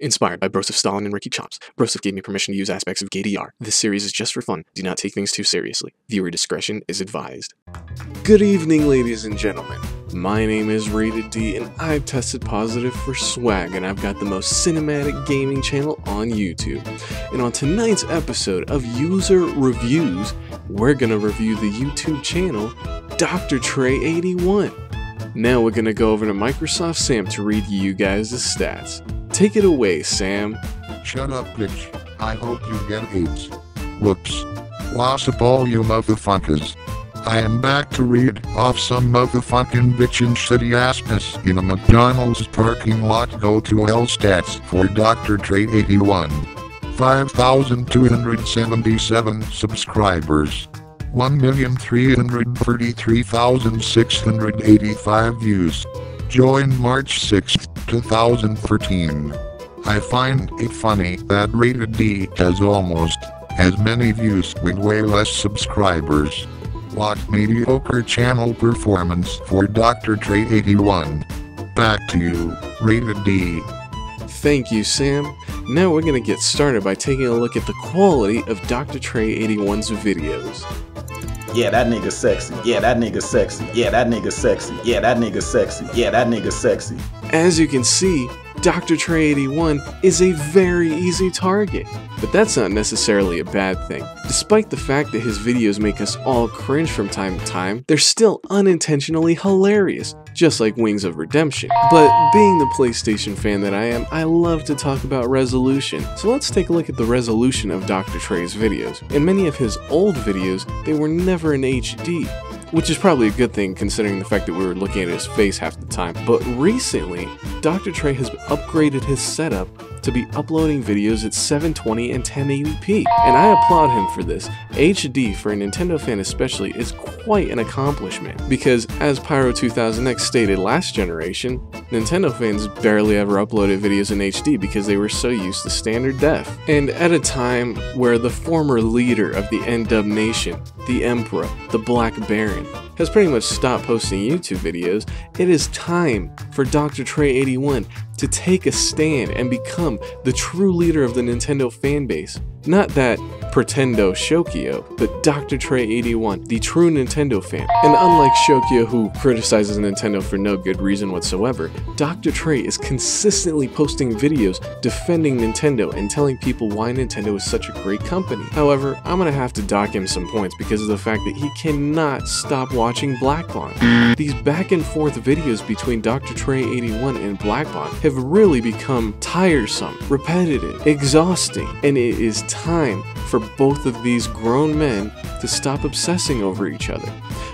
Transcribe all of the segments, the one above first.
Inspired by Broseph Stalin and Ricky Chops, Broseph gave me permission to use aspects of GayDR. This series is just for fun. Do not take things too seriously. Viewer discretion is advised. Good evening, ladies and gentlemen. My name is Rated D, and I've tested positive for swag, and I've got the most cinematic gaming channel on YouTube. And on tonight's episode of User Reviews, we're gonna review the YouTube channel DocTre81. Now we're gonna go over to Microsoft Sam to read you guys the stats. Take it away, Sam. Shut up, bitch. I hope you get AIDS. Whoops. What's up, all you motherfuckers? I am back to read off some motherfucking bitchin' shitty assness in a McDonald's parking lot. Go to L stats for DocTre81. 5,277 subscribers. 1,333,685 views. Joined March 6, 2013. I find it funny that Rated D has almost as many views with way less subscribers. What mediocre channel performance for DocTre81. Back to you, Rated D. Thank you, Sam. Now we're gonna get started by taking a look at the quality of DocTre81's videos. Yeah, that nigga sexy. Yeah, that nigga sexy. Yeah, that nigga sexy. Yeah, that nigga sexy. Yeah, that nigga sexy. As you can see, DocTre81 is a very easy target, but that's not necessarily a bad thing. Despite the fact that his videos make us all cringe from time to time, they're still unintentionally hilarious, just like Wings of Redemption. But being the PlayStation fan that I am, I love to talk about resolution, so let's take a look at the resolution of Dr. Tre's videos. In many of his old videos, they were never in HD, which is probably a good thing considering the fact that we were looking at his face half the time. But recently, Dr. Tre has upgraded his setup to be uploading videos at 720 and 1080p, and I applaud him for this. HD, for a Nintendo fan especially, is quite an accomplishment, because as Pyro2000X stated last generation, Nintendo fans barely ever uploaded videos in HD because they were so used to standard def. And at a time where the former leader of the NW Nation, the Emperor, the Black Baron, has pretty much stopped posting YouTube videos, it is time for DocTre81 to take a stand and become the true leader of the Nintendo fanbase. Not that Pretendo Shokyo, but DocTre81, the true Nintendo fan. And unlike Shokyo, who criticizes Nintendo for no good reason whatsoever, Dr. Tre is consistently posting videos defending Nintendo and telling people why Nintendo is such a great company. However, I'm gonna have to dock him some points because of the fact that he cannot stop watching Blackbond. These back and forth videos between DocTre81 and Blackbond have really become tiresome, repetitive, exhausting, and it is time for both of these grown men to stop obsessing over each other.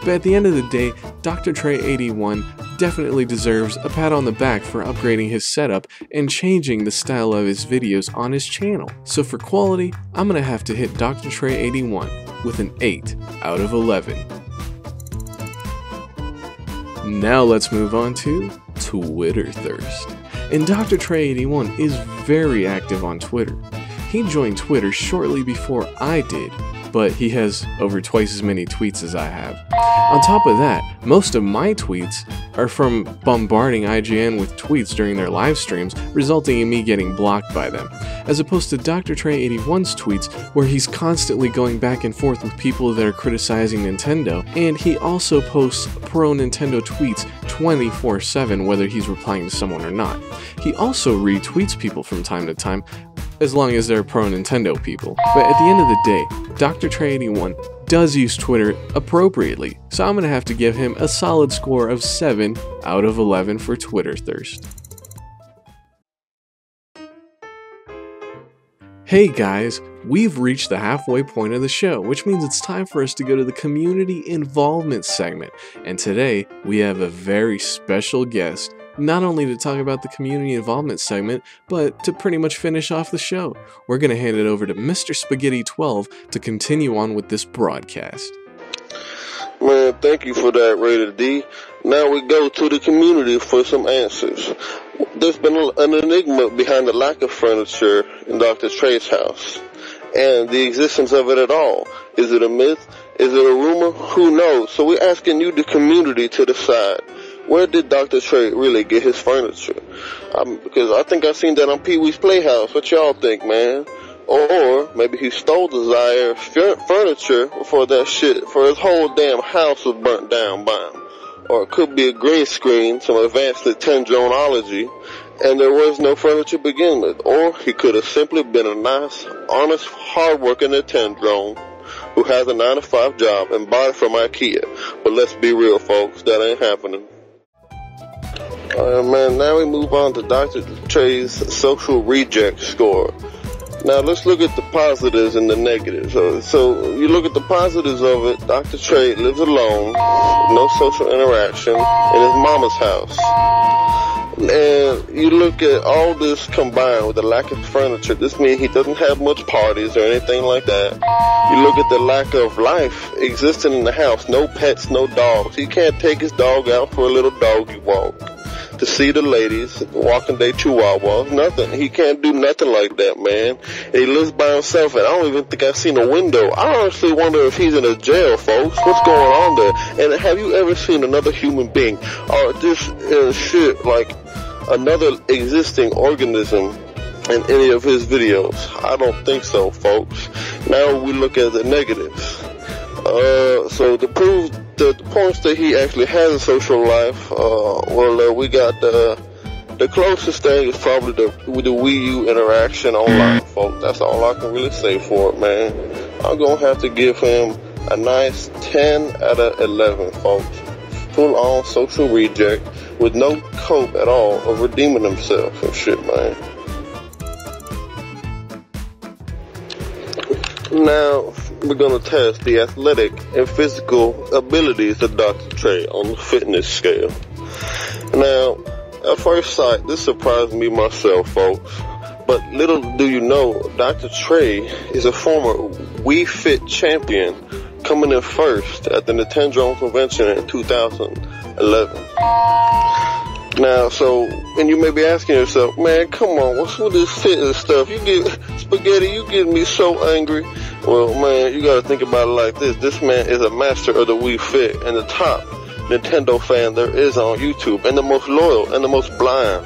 But at the end of the day, DocTre81 definitely deserves a pat on the back for upgrading his setup and changing the style of his videos on his channel. So for quality, I'm gonna have to hit DocTre81 with an 8 out of 11. Now let's move on to Twitter thirst. And DocTre81 is very active on Twitter. He joined Twitter shortly before I did, but he has over twice as many tweets as I have. On top of that, most of my tweets are from bombarding IGN with tweets during their live streams, resulting in me getting blocked by them, as opposed to DocTre81's tweets where he's constantly going back and forth with people that are criticizing Nintendo, and he also posts pro-Nintendo tweets 24/7 whether he's replying to someone or not. He also retweets people from time to time, as long as they're pro-Nintendo people. But at the end of the day, DocTre81 does use Twitter appropriately, so I'm gonna have to give him a solid score of 7 out of 11 for Twitter thirst. Hey guys, we've reached the halfway point of the show, which means it's time for us to go to the community involvement segment. And today, we have a very special guest, not only to talk about the community involvement segment, but to pretty much finish off the show. We're going to hand it over to MrSpaghetti12 to continue on with this broadcast. Man, thank you for that, Rated D. Now we go to the community for some answers. There's been an enigma behind the lack of furniture in Dr. Tre's house, and the existence of it at all. Is it a myth? Is it a rumor? Who knows? So we're asking you, the community, to decide. Where did Dr. Tre really get his furniture? Because I think I seen that on Pee-wee's Playhouse. What y'all think, man? Or maybe he stole Desire's furniture for that shit, for his whole damn house was burnt down by him. Or it could be a green screen, some advanced Nintendronology, and there was no furniture to begin with. Or he could have simply been a nice, honest, hard-working Nintendrone who has a 9-to-5 job and bought it from IKEA. But let's be real, folks, that ain't happening. Alright, man, now we move on to Dr. Tre's social reject score. Now let's look at the positives and the negatives. So you look at the positives of it. Dr. Tre lives alone, no social interaction, in his mama's house. And you look at all this combined with the lack of furniture. This means he doesn't have much parties or anything like that. You look at the lack of life existing in the house. No pets, no dogs. He can't take his dog out for a little doggy walk to see the ladies walking their chihuahuas. Nothing. He can't do nothing like that, man. And he lives by himself, and I don't even think I've seen a window. I honestly wonder if he's in a jail, folks. What's going on there? And have you ever seen another human being or just shit like another existing organism in any of his videos? I don't think so, folks. Now we look at the negatives. So to prove the points that he actually has a social life, we got the closest thing is probably the Wii U interaction online, folks. That's all I can really say for it, man. I'm gonna have to give him a nice 10 out of 11, folks. Full on social reject with no hope at all of redeeming himself and shit, man. Now we're gonna test the athletic and physical abilities of Dr. Tre on the fitness scale. Now, at first sight, this surprised me myself, folks. But little do you know, Dr. Tre is a former Wii Fit champion, coming in first at the Nintendo convention in 2011. Now, and you may be asking yourself, man, come on, what's with this fitness stuff? Spaghetti, you get me so angry. Well, man, you gotta think about it like this. This man is a master of the Wii Fit and the top Nintendo fan there is on YouTube, and the most loyal and the most blind.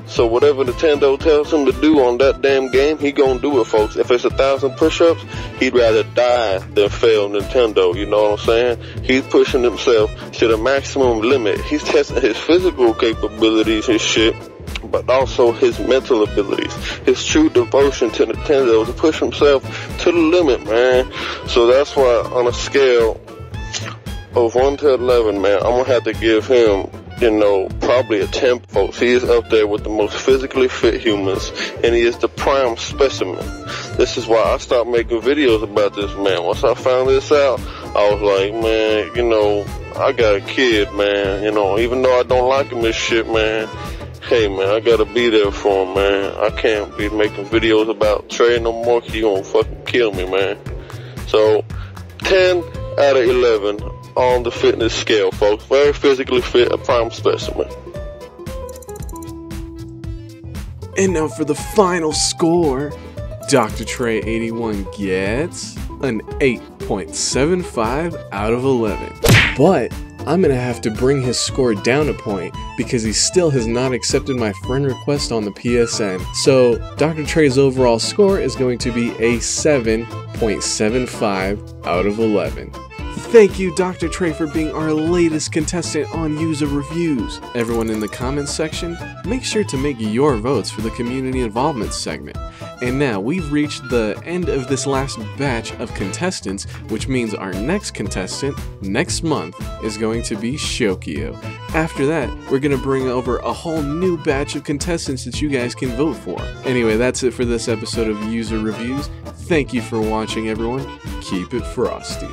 So whatever Nintendo tells him to do on that damn game, he gonna do it, folks. If it's 1,000 push-ups, he'd rather die than fail Nintendo, you know what I'm saying? He's pushing himself to the maximum limit. He's testing his physical capabilities and shit, but also his mental abilities, his true devotion to Nintendo to push himself to the limit, man. So that's why on a scale of 1 to 11, man, I'm gonna have to give him, probably a 10, folks. He is up there with the most physically fit humans, and he is the prime specimen. This is why I stopped making videos about this man. Once I found this out, I was like, man, I got a kid, man, even though I don't like him and shit, man. Hey, man, I gotta be there for him, man. I can't be making videos about Tre no more, 'cause he gonna fucking kill me, man. So, 10 out of 11 on the fitness scale, folks. Very physically fit, a prime specimen. And now for the final score, Dr. Tre81 gets an 8.75 out of 11. But I'm gonna have to bring his score down a point because he still has not accepted my friend request on the PSN. So Dr. Tre's overall score is going to be a 7.75 out of 11. Thank you, Dr. Tre, for being our latest contestant on user reviews. Everyone in the comments section, make sure to make your votes for the community involvement segment. And now we've reached the end of this last batch of contestants, which means our next contestant next month is going to be Shokio. After that, we're going to bring over a whole new batch of contestants that you guys can vote for. Anyway, that's it for this episode of User Reviews. Thank you for watching, everyone. Keep it frosty.